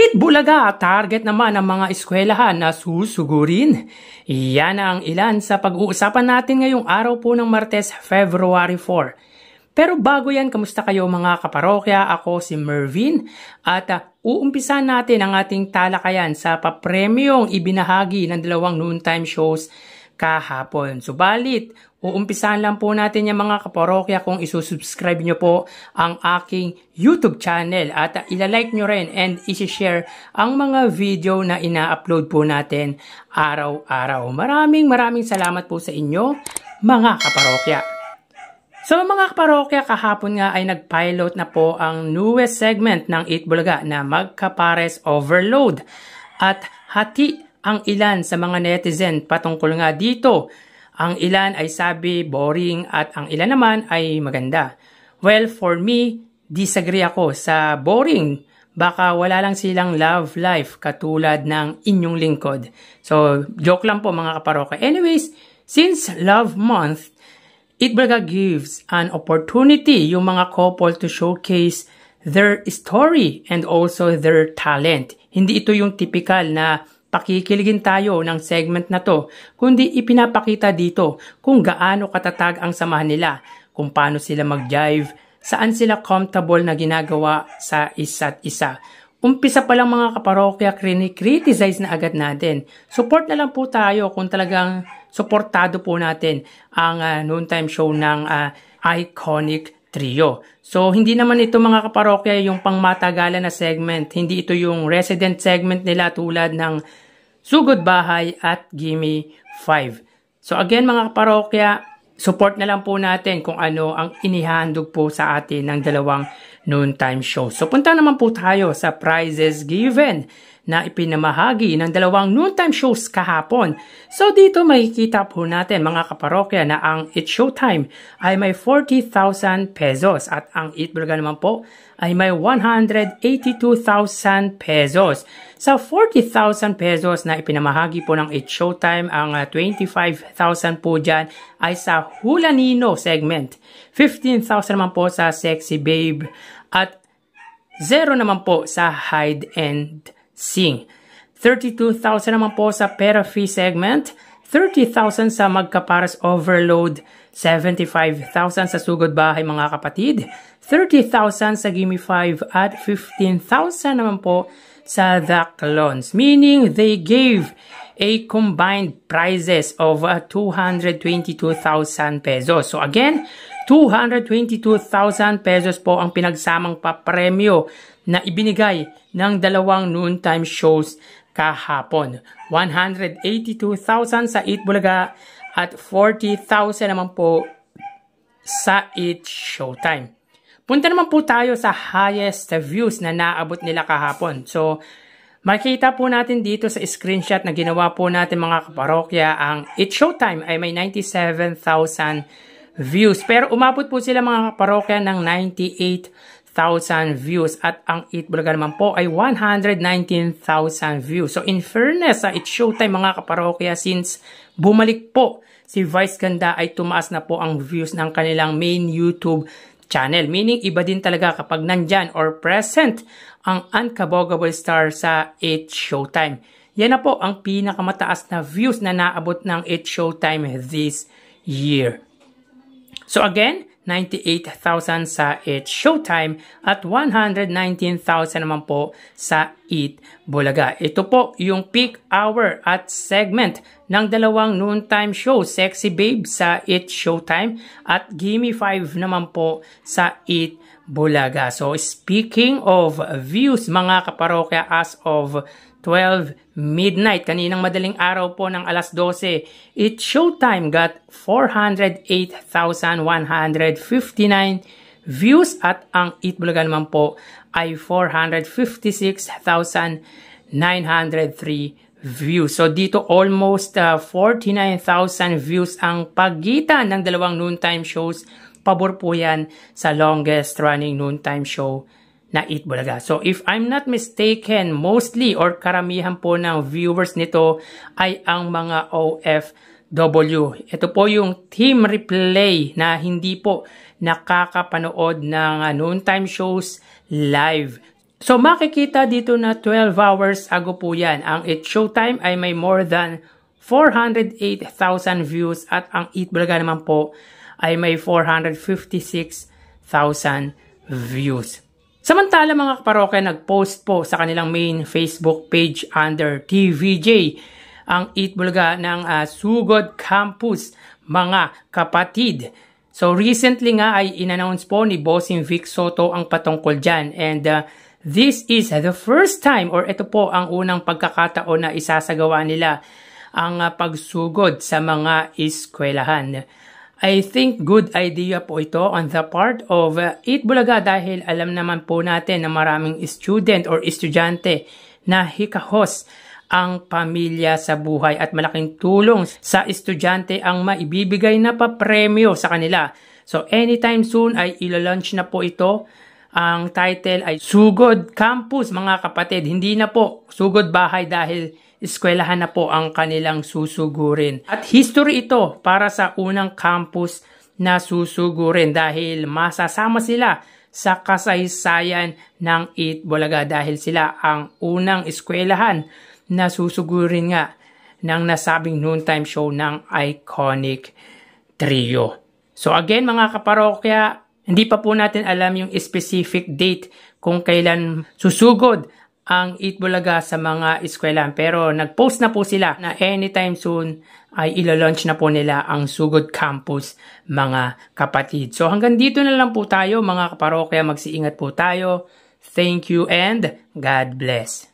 Eat Bulaga, target naman ng mga eskwelahan na susugurin. Iyan ang ilan sa pag-uusapan natin ngayong araw po ng Martes, February 4. Pero bago yan, kamusta kayo mga kaparokya? Ako si Mervin at uumpisan natin ang ating talakayan sa papremyong ibinahagi ng dalawang noontime shows kahapon. Subalit, uumpisahan lang po natin yung mga kaparokya kung isusubscribe nyo po ang aking YouTube channel at ilalike nyo rin and isishare ang mga video na ina-upload po natin araw-araw. Maraming salamat po sa inyo mga kaparokya. So mga kaparokya, kahapon nga ay nag-pilot na po ang newest segment ng Eat Bulaga na Magkapares Overload at hati ang ilan sa mga netizen patungkol nga dito. Ang ilan ay sabi boring at ang ilan naman ay maganda. Well, for me, disagree ako sa boring. Baka wala lang silang love life katulad ng inyong lingkod. So, joke lang po mga kaparokya. Anyways, since Love Month, Eat Bulaga gives an opportunity yung mga couple to showcase their story and also their talent. Hindi ito yung typical na pakikiligin tayo ng segment na to, kundi ipinapakita dito kung gaano katatag ang samahan nila, kung paano sila mag-jive, saan sila comfortable na ginagawa sa isa't isa. Umpisa pa lang mga kaparokya, criticize na agad natin. Support na lang po tayo kung talagang supportado po natin ang noontime show ng Iconic Trio. So, hindi naman ito mga kaparokya yung pangmatagalan na segment. Hindi ito yung resident segment nila tulad ng Sugod Bahay at Gimme 5. So, again mga kaparokya, support na lang po natin kung ano ang inihandog po sa atin ng dalawang noontime show. So, punta naman po tayo sa prizes given na ipinamahagi ng dalawang noontime shows kahapon. So dito makikita po natin mga kaparokya na ang It's Showtime ay may 40,000 pesos at ang Eat Bulaga naman po ay may 182,000 pesos. Sa 40,000 pesos na ipinamahagi po ng It's Showtime, ang 25,000 po dyan ay sa Hula Nino segment. 15,000 naman po sa Sexy Babe at 0 naman po sa Hide and Sing. 32,000 naman po sa Pera Fee segment, 30,000 sa Magkapares Overload, 75,000 sa Sugod Bahay mga kapatid, 30,000 sa Gimme 5 at 15,000 naman po sa The Clones. Meaning they gave a combined prizes of 222,000 pesos. So again, 222,000 pesos po ang pinagsamang papremyo na ibinigay ng dalawang noontime shows kahapon. 182,000 sa Eat Bulaga at 40,000 naman po sa It's Showtime. Punta naman po tayo sa highest views na naabot nila kahapon. So, makita po natin dito sa screenshot na ginawa po natin mga kaparokya, ang It's Showtime ay may 97,000 views. Pero umabot po sila mga kaparokya ng 98,000 views at ang Eat Bulaga naman po ay 119,000 views. So in fairness sa It's Showtime mga kaparokya, since bumalik po si Vice Ganda ay tumaas na po ang views ng kanilang main YouTube channel. Meaning iba din talaga kapag nandyan or present ang Unkabogable Star sa It's Showtime. Yan na po ang pinakamataas na views na naabot ng It's Showtime this year. So again, 98,000 sa It's Showtime at 119,000 naman po sa Eat Bulaga. Ito po yung peak hour at segment ng dalawang noontime show, Sexy Babe sa It's Showtime at Gimme 5 naman po sa Eat Bulaga. So speaking of views mga kaparokya, as of 12 midnight, kaninang madaling araw po ng alas 12, It's Showtime got 408,159 views at ang Eat Bulaga naman po ay 456,903 views. So dito almost 49,000 views ang pagitan ng dalawang noontime shows. Pabor po yan sa longest running noontime show na Eat Bulaga. So if I'm not mistaken, mostly or karamihan po ng viewers nito ay ang mga OFW. Ito po yung team replay na hindi po nakakapanood ng noontime shows live. So makikita dito na 12 hours ago po yan. Ang It Showtime ay may more than 408,000 views at ang Eat Bulaga naman po ay may 456,000 views. Samantala mga kaparokya, nag-post po sa kanilang main Facebook page under TVJ ang Eat Bulaga ng Sugod Campus, mga kapatid. So recently nga ay in-announce po ni Bossing Vic Soto ang patungkol dyan, and this is the first time, or ito po ang unang pagkakataon na isasagawa nila ang pagsugod sa mga eskwelahan. I think good idea po ito on the part of Eat Bulaga dahil alam naman po natin na maraming student or estudyante na hikahos ang pamilya sa buhay at malaking tulong sa estudyante ang maibibigay na papremyo sa kanila. So anytime soon ay ilo-launch na po ito. Ang title ay Sugod Campus, mga kapatid. Hindi na po Sugod Bahay dahil eskwelahan na po ang kanilang susugurin. At history ito para sa unang campus na susugurin dahil masasama sila sa kasaysayan ng Eat Bulaga dahil sila ang unang eskwelahan na susugurin nga ng nasabing noontime show ng iconic trio. So again mga kaparokya, hindi pa po natin alam yung specific date kung kailan susugod ang Eat Bulaga sa mga eskwelahan. Pero nag-post na po sila na anytime soon ay ilo-launch na po nila ang Sugod Campus, mga kapatid. So hanggang dito na lang po tayo mga kaparokya. Magsiingat po tayo. Thank you and God bless.